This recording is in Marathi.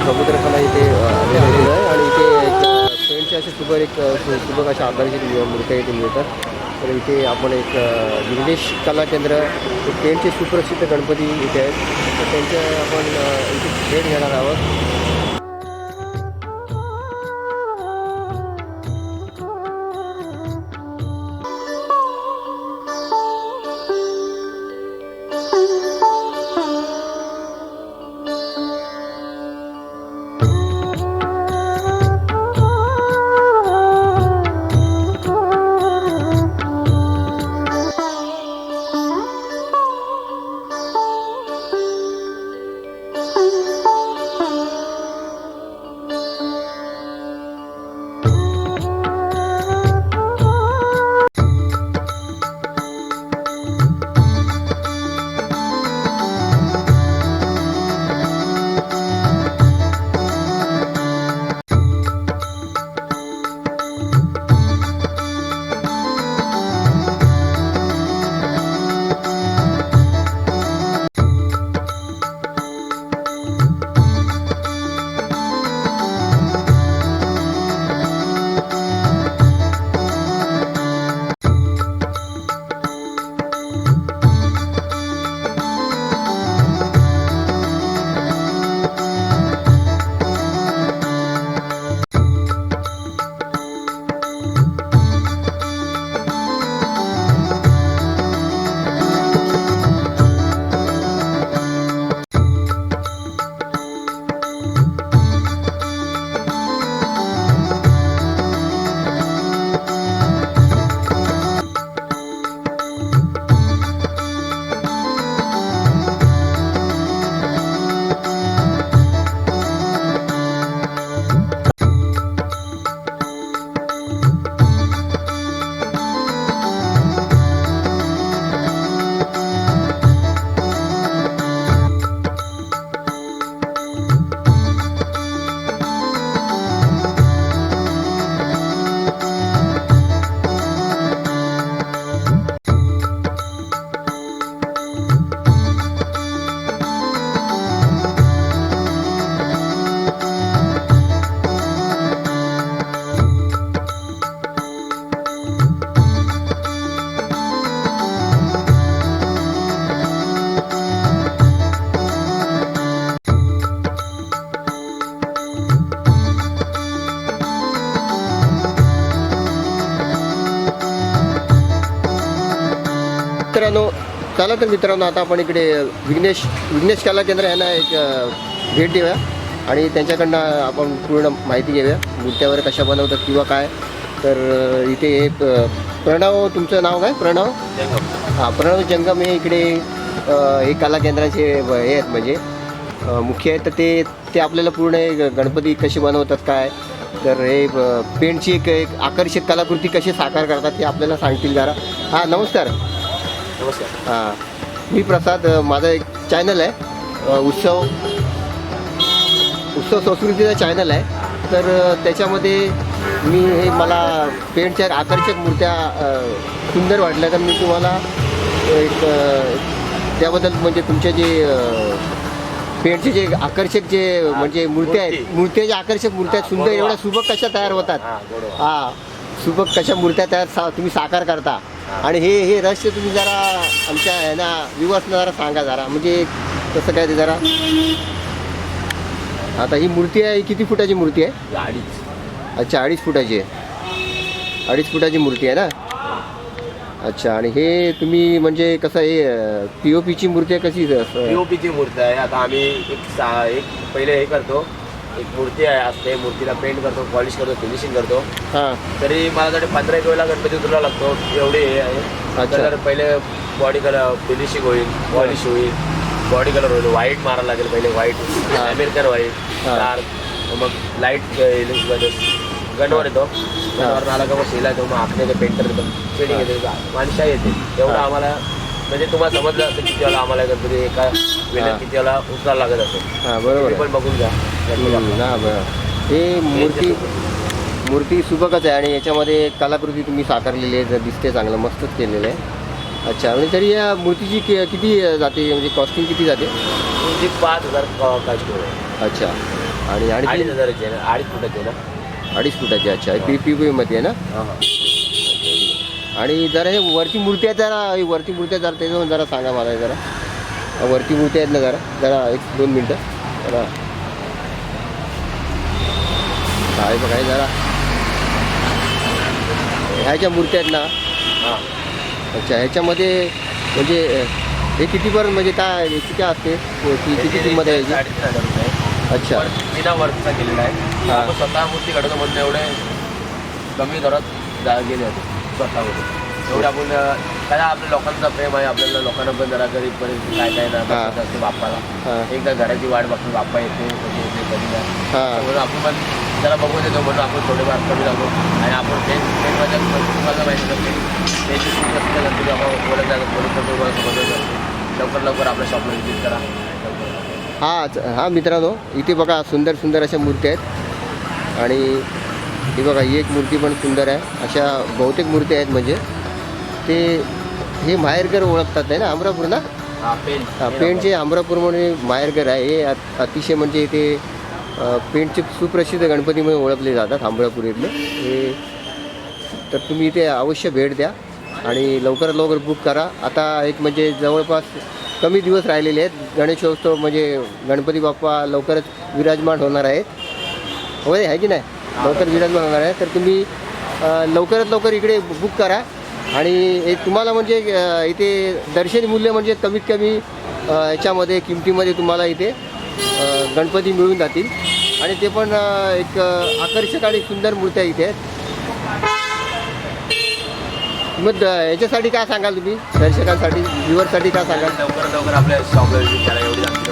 समुद्रकला इथे अवेलेबल आहे आणि इथे एक पेंटचे असे सुबक अशा आकाराची मूर्त्या इथे मिळतात. तर इथे आपण एक विघ्नेश कला केंद्र पेंटचे सुप्रसिद्ध गणपती इथे आहेत. तर त्यांच्या आपण इथे भेट घेणार आहोत. चला तर मित्रांनो, आता आपण इकडे विघ्नेश कला केंद्र यांना एक भेट देऊया आणि त्यांच्याकडनं आपण पूर्ण माहिती घेऊया मूर्त्या वगैरे कशा बनवतात किंवा काय. तर इथे हे प्रणव, तुमचं नाव काय? प्रणव प्रणव जंगम हे इकडे हे कला केंद्राचे हे आहेत, म्हणजे मुख्य आहेत. तर ते आपल्याला पूर्ण गणपती कसे बनवतात काय, तर हे पेंटची एक आकर्षक कलाकृती कशी साकार करतात ते आपल्याला सांगतील जरा. हां नमस्कार. नमस्कार. हां मी प्रसाद, माझा एक चॅनल आहे उत्सव संस्कृतीचा चॅनल आहे. तर त्याच्यामध्ये मी हे मला पेंटच्या आकर्षक मूर्त्या सुंदर वाटल्या, तर मी तुम्हाला एक त्याबद्दल म्हणजे तुमचे जे पेंटचे जे आकर्षक जे म्हणजे मूर्त्या आहेत, मूर्त्याच्या आकर्षक मूर्त्या सुंदर एवढ्या सुबक कशा तयार होतात, हां सुबक कशा मूर्त्या तयार तुम्ही साकार करता आणि हे रहस्य तुम्ही जरा आमच्या ह्यांना व्ह्यूअर्सना जरा सांगा जरा, म्हणजे कसं काय ते जरा. आता ही मूर्ती आहे, किती फुटाची मूर्ती आहे? 2.5. अच्छा 2.5 फुटाची आहे. 2.5 फुटाची मूर्ती आहे ना. अच्छा. आणि हे तुम्ही म्हणजे कसं हे POPची मूर्ती आहे कशी? POPची मूर्ती आहे. आता आम्ही एक पहिले हे करतो, एक मूर्ती आहे असते, मूर्तीला पेंट करतो, पॉलिश करतो, फिनिशिंग करतो. हां. तरी मला तरी 15 वेळेला गणपती उतरला लागतो, एवढे हे आहे. अच्छा. तर पहिले बॉडी कलर फिनिशिंग होईल, पॉलिश होईल, बॉडी कलर होईल, व्हाईट मारायला लागेल पहिले, व्हाईट अमेरिकन व्हाईट, डार्क, मग लाईट गणवर येतो. गणवर आला का मग शेला येतो, मग आपल्याला पेंटर येतो, शेडिंग येते, माणसा येते. तेवढं आम्हाला म्हणजे तुम्हाला समजलं असतं किती वेळा आम्हाला गणपती एका वेळेला किती वेळा उचलायला लागत असेल. हां बरोबर. पण बघून घ्या. हां बरं. हे मूर्ती सुबकच आहे आणि याच्यामध्ये कलाकृती तुम्ही साकारलेली आहे, दिसते चांगलं, मस्तच केलेलं आहे. अच्छा. म्हणजे तरी या मूर्तीची किती जाते, म्हणजे कॉस्टिंग किती जाते? तुमची 5,000 कास्ट आहे. अच्छा. आणि आणि 2,500 आहे ना, 2.5 फुटाची आहे ना. 2.5 फुटाची. अच्छा, PPP मध्ये आहे ना. हां हां. आणि जरा हे वरती मूर्ती आहेत जरा, ही वरती मूर्ती आहेत जरा त्याच्यावर जरा सांगा मला जरा. वरती मूर्ती आहेत ना, जरा जरा 1-2 मिनटं जरा काय बघाय जरा. ह्या ज्या मूर्त्या आहेत ना, हां. अच्छा, ह्याच्यामध्ये म्हणजे हे कितीपर्यंत म्हणजे काय याची काय असते, किती किंमत आहे याची? 3,500 रुपये. अच्छा. बिना वर्कचा केलेला आहे. हां. आपण स्वतः मूर्ती घडवतो म्हणून एवढे कमी दरात गेले होते स्वतःमध्ये. एवढे आपण काय आपल्या लोकांचा प्रेम आहे, आपल्याला लोकांना पण जरा गरीब परिस्थिती काय काय ना हां. बघत असते बाप्पाला. हां एकदा घराची वाट बघतो, बाप्पा येते कधी येते कधी नाही. हां म्हणून आपण पण जरा बघून येतो म्हणून आपण थोडेफार कमी जातो. आणि आपण ट्रेनमध्ये तुम्हाला माहिती करते त्याची खूप जास्त गणपती आपण बोलत जातो, बोलत जातो, तुम्हाला समजत जातो. लवकर लवकर आपल्या शॉपला विजिट करा. हां मित्रांनो, इथे बघा सुंदर सुंदर अशा मूर्त्या आहेत. आणि ही बघा, ही एक मूर्ती पण सुंदर आहे. अशा बहुतेक मूर्ती आहेत. म्हणजे ते हे माहेरघर ओळखतात आहे ना अमरापूर ना. हां पेन. पेंटचे अमरापूरमध्ये माहेरघर आहे. हे अतिशय म्हणजे इथे पेंटचे सुप्रसिद्ध गणपती म्हणून ओळखले जातात अमरापूर इथले हे. तर तुम्ही इथे अवश्य भेट द्या आणि लवकरात लवकर बुक करा. आता एक म्हणजे जवळपास कमी दिवस राहिलेले आहेत. गणेशोत्सव म्हणजे गणपती बाप्पा लवकरच विराजमान होणार आहेत. होय आहे की नाही, लवकर विराजमान होणार आहे. तर तुम्ही लवकरात लवकर इकडे बुक करा. आणि एक तुम्हाला म्हणजे इथे दर्शन मूल्य म्हणजे कमीत कमी याच्यामध्ये किमतीमध्ये तुम्हाला इथे गणपती मिळून जातील. आणि ते पण एक आकर्षक आणि सुंदर मूर्त्या इथे आहेत. मग याच्यासाठी काय सांगाल तुम्ही दर्शकांसाठी, व्ह्युअरसाठी काय सांगाल? लवकर लवकर आपल्या शॉपला विजिट करा. एवढी जास्त